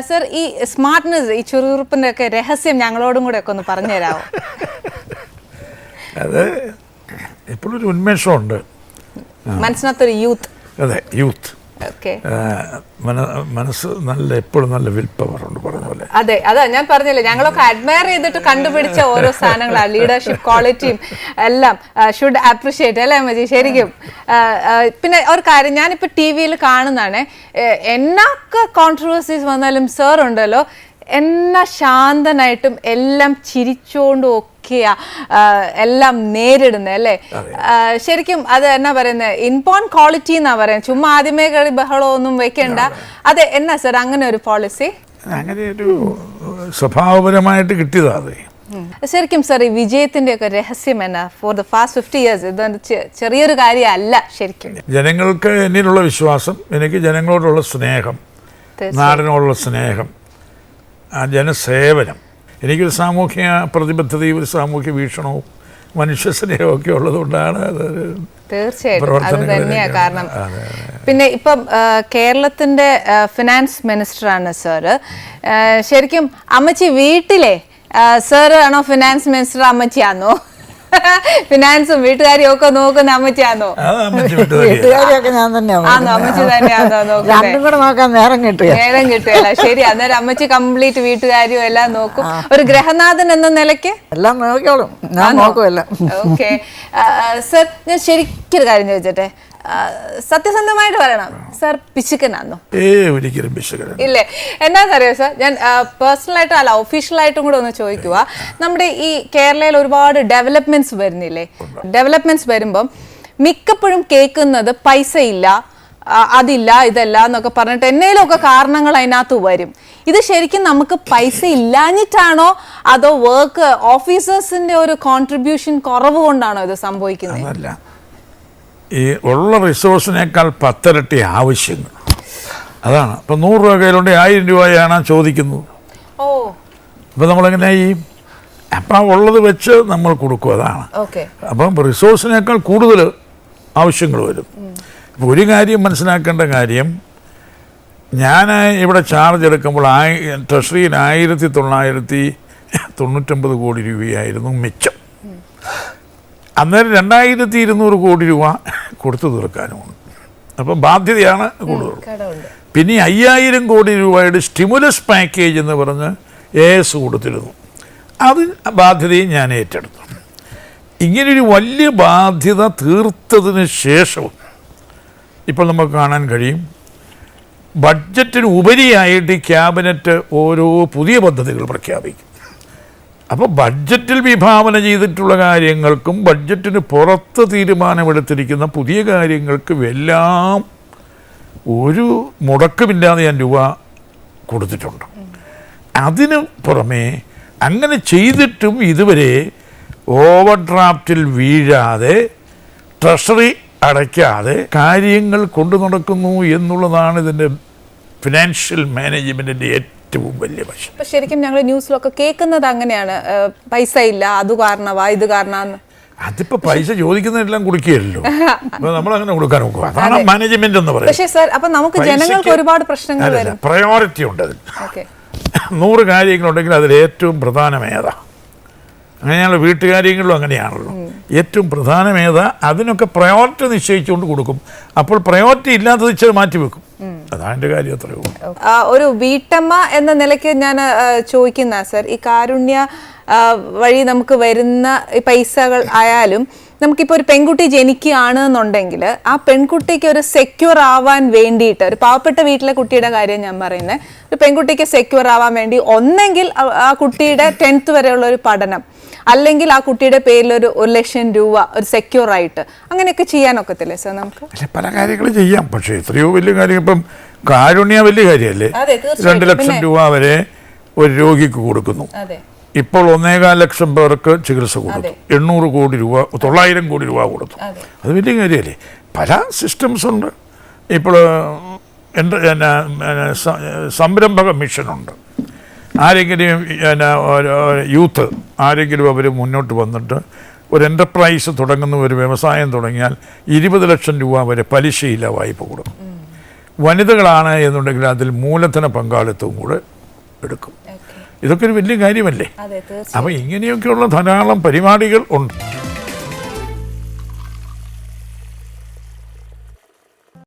Sir ഈ smartness ഈ ചുറുചുറുപ്പിന്റെ ഒക്കെ രഹസ്യം ഞങ്ങളോടും കൂടെ ഒക്കെ ഒന്ന് പറഞ്ഞു തരാമോ? അത് ഇപ്പോഴൊരു ഉന്മേഷമുണ്ട് മനസ്സിനകത്തൊരു യൂത്ത്. അതെ, യൂത്ത്. ഓക്കെ, മനസ്സ് നല്ല എപ്പോഴും നല്ല വിൽ പവർ ഉണ്ട് പറഞ്ഞ പോലെ. അതെ, അതാ ഞാൻ പറഞ്ഞില്ലേ, ഞങ്ങളൊക്കെ അഡ്മയർ ചെയ്തിട്ട് കണ്ടുപിടിച്ച ഓരോ സാധനങ്ങളാണ്. ലീഡർഷിപ്പ് ക്വാളിറ്റിയും എല്ലാം ഷുഡ് അപ്രിഷിയേറ്റ് അല്ലേ അമ്മജി? ശരിക്കും. പിന്നെ ഒരു കാര്യം ഞാനിപ്പോൾ ടി വിയിൽ കാണുന്നതാണ്, എന്നൊക്കെ കോൺട്രവേഴ്സീസ് വന്നാലും സാർ ഉണ്ടല്ലോ എന്നാ ശാന്തനായിട്ടും എല്ലാം ചിരിച്ചോണ്ടും ഒക്കെയാ എല്ലാം നേരിടുന്നത് അല്ലേ? ശരിക്കും അത് എന്നാ പറയുന്നത്, ഇൻബോൺ ക്വാളിറ്റി എന്നാ പറയുന്നത്. ചുമ്മാ ആദ്യമേ കയറി ബഹളമൊന്നും വെക്കണ്ട. അതെ, എന്നാ സാർ അങ്ങനെ ഒരു പോളിസി? അങ്ങനെ ഒരു സ്വഭാവപരമായിട്ട് കിട്ടിയതാ അത്. ശരിക്കും സാർ ഈ വിജയത്തിന്റെ ഒക്കെ രഹസ്യം എന്നാ? ഫോർ ദ ഫാസ്റ്റ് 50 years ഇതൊന്നും ചെറിയൊരു കാര്യമല്ല ശരിക്കും. ജനങ്ങൾക്ക് എന്നിലുള്ള വിശ്വാസം, എനിക്ക് ജനങ്ങളോടുള്ള സ്നേഹം, നാടിനോടുള്ള സ്നേഹം, ജനസേവനം, എനിക്കൊരു സാമൂഹ്യ പ്രതിബദ്ധതയും ഒരു സാമൂഹ്യ വീക്ഷണവും മനുഷ്യ സ്നേഹവും ഒക്കെ ഉള്ളതുകൊണ്ടാണ് അത്. തീർച്ചയായിട്ടും അത് തന്നെയാണ് കാരണം. പിന്നെ ഇപ്പം കേരളത്തിന്റെ ഫിനാൻസ് മിനിസ്റ്ററാണ് സാറ്. ശരിക്കും അമ്മച്ചി വീട്ടിലെ സാറ് ആണോ ഫിനാൻസ് മിനിസ്റ്റർ, അമ്മച്ചിയാണോ? ഫിനാൻസും വീട്ടുകാരിയും ഒക്കെ നോക്കുന്ന അമ്മച്ചിയാണോ? വീട്ടുകാരിയൊക്കെ ഞാൻ തന്നെയാണോ? അമ്മച്ചി തന്നെയാണോ നോക്കുന്നത്? രണ്ടും കൂടെ നോക്കാൻ നേരം കിട്ടുകയില്ല. ശരി, അന്നേരം അമ്മച്ചി കംപ്ലീറ്റ് വീട്ടുകാരിയും എല്ലാം നോക്കും. ഒരു ഗ്രഹനാഥൻ എന്ന നിലയ്ക്ക് എല്ലാം നോക്കിയോളും, ഞാൻ നോക്കുമല്ലോ. ഓക്കെ സർ, ഞാൻ ശരിക്കൊരു കാര്യം ചോദിച്ചോട്ടെ, സത്യസന്ധമായിട്ട് പറയണം, സാർ പിശുക്കനാന്നോ? ഒരിക്കലും പിശുക്കൻ ഇല്ലേ? എന്താണെന്നറിയോ സാർ, ഞാൻ പേഴ്സണലായിട്ടും അല്ല ഒഫീഷ്യലായിട്ടും കൂടെ ഒന്ന് ചോദിക്കുക. നമ്മുടെ ഈ കേരളയിൽ ഒരുപാട് ഡെവലപ്മെന്റ്സ് വരുന്നില്ലേ? ഡെവലപ്മെന്റ്സ് വരുമ്പം മിക്കപ്പോഴും കേൾക്കുന്നത് പൈസ ഇല്ല, അതില്ല, ഇതല്ല എന്നൊക്കെ പറഞ്ഞിട്ട് എന്നേലൊക്കെ കാരണങ്ങൾ അതിനകത്ത് വരും. ഇത് ശരിക്കും നമുക്ക് പൈസ ഇല്ലാഞ്ഞിട്ടാണോ അതോ വർക്ക് ഓഫീസേഴ്സിന്റെ ഒരു കോൺട്രിബ്യൂഷൻ കുറവ് കൊണ്ടാണോ ഇത് സംഭവിക്കുന്നത്? ഈ ഉള്ള റിസോഴ്സിനേക്കാൾ 10 ഇരട്ടി ആവശ്യങ്ങൾ, അതാണ്. ഇപ്പം 100 രൂപ കയ്യിലുണ്ട്, 1000 രൂപയാണ് ചോദിക്കുന്നത്. അപ്പം നമ്മളെങ്ങനെ ഈ അപ്പം ഉള്ളത് വെച്ച് നമ്മൾ കൊടുക്കും, അതാണ്. അപ്പം റിസോഴ്സിനേക്കാൾ കൂടുതൽ ആവശ്യങ്ങൾ വരും. അപ്പോൾ ഒരു കാര്യം മനസ്സിലാക്കേണ്ട കാര്യം, ഞാൻ ഇവിടെ ചാർജ് എടുക്കുമ്പോൾ ട്രഷറിയിൽ 1999 കോടി രൂപയായിരുന്നു മിച്ചം. അന്നേരം 2200 കോടി രൂപ കൊടുത്തു തീർക്കാനുമുണ്ട്. അപ്പം ബാധ്യതയാണ് കൂടുതൽ. പിന്നെ 5000 കോടി രൂപയുടെ സ്റ്റിമുലസ് പാക്കേജ് എന്ന് പറഞ്ഞ് AS കൊടുത്തിരുന്നു. അത് ബാധ്യതയും ഞാൻ ഏറ്റെടുത്തു. ഇങ്ങനൊരു വലിയ ബാധ്യത തീർത്തതിന് ശേഷവും ഇപ്പോൾ നമുക്ക് കാണാൻ കഴിയും, ബഡ്ജറ്റിന് ഉപരിയായിട്ട് ക്യാബിനറ്റ് ഓരോ പുതിയ പദ്ധതികൾ പ്രഖ്യാപിക്കും. അപ്പോൾ ബഡ്ജറ്റിൽ വിഭാവന ചെയ്തിട്ടുള്ള കാര്യങ്ങൾക്കും ബഡ്ജറ്റിന് പുറത്ത് തീരുമാനമെടുത്തിരിക്കുന്ന പുതിയ കാര്യങ്ങൾക്കും എല്ലാം ഒരു മുടക്കമില്ലാതെ ഞാൻ രൂപ കൊടുത്തിട്ടുണ്ട്. അതിന് പുറമേ അങ്ങനെ ചെയ്തിട്ടും ഇതുവരെ ഓവർ ഡ്രാഫ്റ്റിൽ വീഴാതെ ട്രഷറി അടയ്ക്കാതെ കാര്യങ്ങൾ കൊണ്ടു നടക്കുന്നു എന്നുള്ളതാണ് ഇതിൻ്റെ ഫിനാൻഷ്യൽ മാനേജ്മെൻറ്റിൻ്റെ ഏറ്റവും വലിയ വശം. ശരിക്കും ഞങ്ങൾ ന്യൂസിലൊക്കെ കേൾക്കുന്നത് അങ്ങനെയാണ്, പൈസ ഇല്ല, അത് കാരണമാ, ഇത് കാരണമാണ്. അതിപ്പോ പൈസ ചോദിക്കുന്നതെല്ലാം കൊടുക്കുകയല്ലോ, നമ്മളങ്ങനെ കൊടുക്കാൻ നോക്കുക, അതാണ് മാനേജ്മെന്റ് എന്ന് പറയുന്നത്. പക്ഷേ സാർ, അപ്പൊ നമുക്ക് ജനങ്ങൾക്ക് ഒരുപാട് പ്രശ്നങ്ങൾ വരും. പ്രയോറിറ്റി ഉണ്ട് അതിൽ. 100 കാര്യങ്ങളുണ്ടെങ്കിൽ അതിൽ ഏറ്റവും പ്രധാനമേതാ? അങ്ങനെയാണല്ലോ, വീട്ടുകാര്യങ്ങളിലും അങ്ങനെയാണല്ലോ. ഏറ്റവും പ്രധാനമേതാ അതിനൊക്കെ പ്രയോറിറ്റി നിശ്ചയിച്ചുകൊണ്ട് കൊടുക്കും. അപ്പോൾ പ്രയോറിറ്റി ഇല്ലാത്തത് ഇച്ചിരി മാറ്റിവെക്കും, അതാണ് എൻ്റെ കാര്യം. അത്രയേ ഉള്ളൂ. ഒരു വീട്ടമ്മ എന്ന നിലയ്ക്ക് ഞാൻ ചോദിക്കുന്ന സാർ, ഈ കാരുണ്യ വഴി നമുക്ക് വരുന്ന പൈസകൾ ആയാലും, നമുക്കിപ്പോൾ ഒരു പെൺകുട്ടി ജനിക്കുകയാണ് എന്നുണ്ടെങ്കിൽ ആ പെൺകുട്ടിക്ക് ഒരു സെക്യൂർ ആവാൻ വേണ്ടിയിട്ട്, ഒരു പാവപ്പെട്ട വീട്ടിലെ കുട്ടിയുടെ കാര്യം ഞാൻ പറയുന്നത്, ഒരു പെൺകുട്ടിക്ക് സെക്യൂർ ആവാൻ വേണ്ടി ഒന്നെങ്കിൽ ആ കുട്ടിയുടെ 10th വരെയുള്ള ഒരു പഠനം, അല്ലെങ്കിൽ ആ കുട്ടിയുടെ പേരിൽ ഒരു 1,00,000 രൂപ ഒരു സെക്യൂർ ആയിട്ട് അങ്ങനെയൊക്കെ ചെയ്യാനൊക്കത്തില്ലേ സാർ നമുക്ക്? പല കാര്യങ്ങളും ചെയ്യാം, പക്ഷേ എത്രയോ വലിയ കാര്യം. ഇപ്പം കാരുണ്യ വലിയ കാര്യമല്ലേ? 2 ലക്ഷം രൂപ വരെ ഒരു രോഗിക്ക് കൊടുക്കുന്നു. ഇപ്പോൾ 1.25 ലക്ഷം പേർക്ക് ചികിത്സ കൊടുത്തു. 800 കോടി രൂപ, 900 കോടി രൂപ കൊടുത്തു. അത് വലിയ കാര്യമല്ലേ? പല സിസ്റ്റംസ് ഉണ്ട്. ഇപ്പോൾ സംരംഭക മിഷനുണ്ട്. ആരെങ്കിലും യൂത്ത് ആരെങ്കിലും അവർ മുന്നോട്ട് വന്നിട്ട് ഒരു എൻ്റർപ്രൈസ് തുടങ്ങുന്ന ഒരു വ്യവസായം തുടങ്ങിയാൽ 20 ലക്ഷം രൂപ വരെ പലിശയില്ല വായ്പ കൊടുക്കും. വനിതകളാണ് എന്നുണ്ടെങ്കിൽ അതിൽ മൂലധന പങ്കാളിത്തവും കൂടെ എടുക്കും. ഇതൊക്കെ ഒരു വലിയ കാര്യമല്ലേ? അപ്പോൾ ഇങ്ങനെയൊക്കെയുള്ള ധാരാളം പരിപാടികൾ ഉണ്ട്.